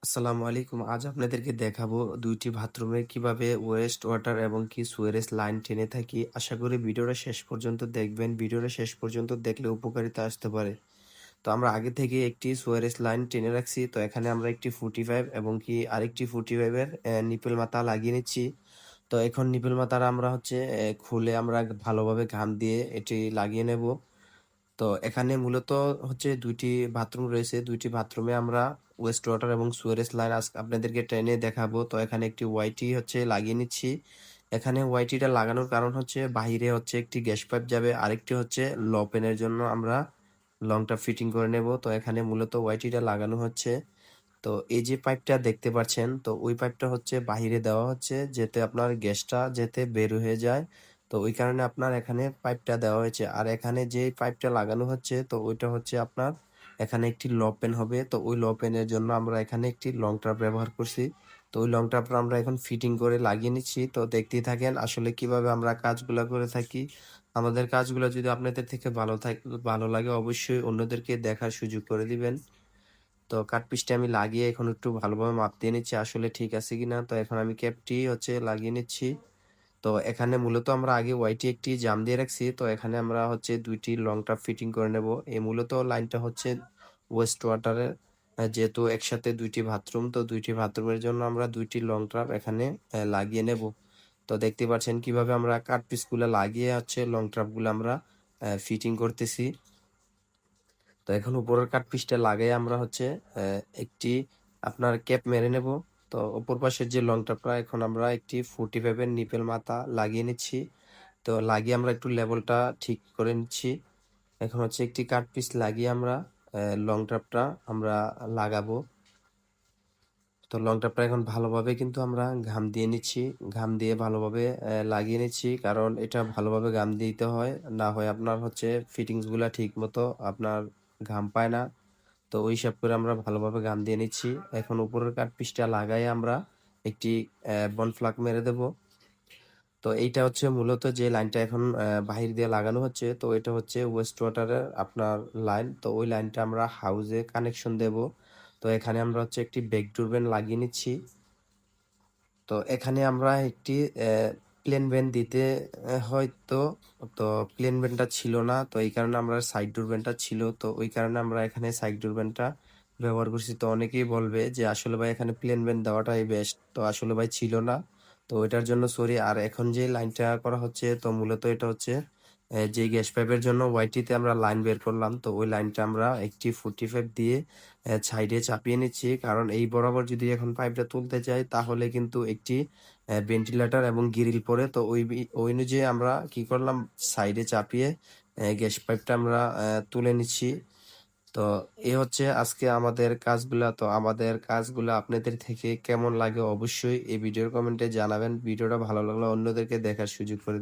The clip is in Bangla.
আসসালামু আলাইকুম। আজ আপনাদেরকে দেখাবো ২ টি বাথরুমে কিভাবে ওয়েস্ট ওয়াটার এবং সুয়ারেজ লাইন টেনে থাকি। আশা করি ভিডিওটা শেষ পর্যন্ত দেখবেন। ভিডিওটা শেষ পর্যন্ত দেখলে উপকারিতা আসতে পারে। তো আমরা আগে থেকে একটি সুয়ারেজ লাইন টেনে রাখছি। তো এখানে আমরা একটি 45 এবং আরেকটি 45 এর নিপেল মাথা লাগিয়ে নিচ্ছি। তো এখন নিপেল মাথাটা আমরা হচ্ছে খুলে আমরা ভালোভাবে ঘাম দিয়ে এটি লাগিয়ে নেব। তো এখানে মূলত হচ্ছে ২ টি বাথরুম রয়েছে। ২ টি বাথরুমে আমরা ওয়েস্ট ওয়াটার এবং সুয়ারেজ লাইন আপনাদেরকে টেনে দেখাবো। তো এখানে একটি ওয়াইটি হচ্ছে লাগিয়ে নিচ্ছি। এখানে ওয়াইটিটা লাগানোর কারণ হচ্ছে বাহিরে হচ্ছে একটি গ্যাস পাইপ যাবে। আরেকটি হচ্ছে লপেনের জন্য আমরা লংটা ফিটিং করে নেব। তো এখানে মূলত ওয়াইটিটা লাগানো হচ্ছে। তো এই যে পাইপটা দেখতে পাচ্ছেন, তো ওই পাইপটা হচ্ছে বাহিরে দেওয়া হচ্ছে যাতে আপনার গ্যাসটা যাতে বের হয়ে যায়। তো ওই কারণে আপনার এখানে পাইপটা দেওয়া হয়েছে। আর এখানে যে পাইপটা লাগানো হচ্ছে তো ওইটা হচ্ছে আপনার এখানে একটি লপেন হবে। তো ওই লপেনের জন্য আমরা এখানে একটি লং ট্রাপ ব্যবহার করছি। তো ওই লং ট্রাপটা আমরা এখন ফিটিং করে লাগিয়ে নিচ্ছি। তো দেখতেই থাকেন আসলে কিভাবে আমরা কাজগুলা করে থাকি। আমাদের কাজগুলা যদি আপনাদের থেকে ভালো লাগে অবশ্যই অন্যদেরকে দেখার সুযোগ করে দিবেন। তো কাটপিসটা আমি লাগিয়ে এখন একটু ভালোভাবে মাপ দিয়ে নিচ্ছি আসলে ঠিক আছে কিনা। তো এখন আমি ক্যাপটি হচ্ছে লাগিয়ে নিচ্ছি। তো এখানে মূলত আমরা আগে ওয়াইটি একটি জাম দিয়ে রাখছি। তো এখানে আমরা হচ্ছে ২ টি লং ট্যাপ ফিটিং করে নেব। এই মূলত লাইনটা হচ্ছে ওয়েস্ট ওয়াটারের যেহেতু একসাথে ২ টি বাথরুম, তো ২ টি বাথরুমের জন্য আমরা ২ টি লং ট্যাপ এখানে লাগিয়ে নেব। তো দেখতে পাচ্ছেন কিভাবে আমরা কাটপিসগুলা লাগিয়ে হচ্ছে লং ট্যাপগুলো আমরা ফিটিং করতেছি। তো এখন উপরের কাটপিসটা লাগাই আমরা হচ্ছে একটি আপনার ক্যাপ মেরে নেব। তো অপর পাশের যে লং ট্যাপটা এখন আমরা একটি 45 এর নিপেল মাথা লাগিয়ে নিচ্ছি। তো লাগিয়ে আমরা একটু লেভেলটা ঠিক করে নিচ্ছি। এখন হচ্ছে একটি কাটপিস লাগিয়ে আমরা লং ট্যাপটা আমরা লাগাবো। তো লং ট্যাপটা এখন ভালোভাবে কিন্তু আমরা ঘাম দিয়ে নিচ্ছি। ঘাম দিয়ে ভালোভাবে লাগিয়ে নিচ্ছি। কারণ এটা ভালোভাবে ঘাম দিতে হয়। না হয় আপনার হচ্ছে ফিটিংস গুলা ঠিক মতো আপনার ঘাম পায় না। তো ওই হিসাব করে আমরা ভালোভাবে গাম দিয়ে নিচ্ছি। এখন উপরের কাটপিসটা লাগাই আমরা একটি বন প্লাগ মেরে দেব। তো এইটা হচ্ছে মূলত যে লাইনটা এখন বাহির দিয়ে লাগানো হচ্ছে। তো এটা হচ্ছে ওয়েস্ট ওয়াটারের আপনার লাইন। তো ওই লাইনটা আমরা হাউজে কানেকশন দেব। তো এখানে আমরা হচ্ছে একটি ব্যাক ডোরবেন লাগিয়ে নিচ্ছি। তো এখানে আমরা একটি প্লেন ভেন্ট দিতে হয়তো তো প্লেন ভেন্টটা ছিল না। তো এই কারণে আমরা সাইড ডোর ভেন্টটা ছিল। তো ওই কারণে আমরা এখানে সাইড ডোর ভেন্টটা ব্যবহার করছি। তো অনেকেই বলবে যে আসলে ভাই এখানে প্লেন ভেন্ট দেওয়াটাই বেস্ট। তো আসলে ভাই ছিল না। তো ওইটার জন্য সরি। আর এখন যে লাইনটা করা হচ্ছে তো মূলত এটা হচ্ছে যে গ্যাস পাইপের জন্য ওয়াইটিতে আমরা লাইন বের করলাম। তো ওই লাইনটা আমরা একটি 45 দিয়ে সাইডে চাপিয়ে নিচ্ছি। কারণ এই বরাবর যদি এখন পাইপটা তুলতে যাই তাহলে কিন্তু একটি ভেন্টিলেটর এবং গ্রিল পড়ে। তো ওই অনুযায়ী আমরা কি করলাম সাইডে চাপিয়ে গ্যাস পাইপটা আমরা তুলে নিচ্ছি। তো হচ্ছে আজকে আমাদের কাজগুলা। তো আমাদের কাজগুলা আপনাদের থেকে কেমন লাগে অবশ্যই এই ভিডিওর কমেন্টে জানাবেন। ভিডিওটা ভালো লাগলে অন্যদেরকে দেখার সুযোগ করে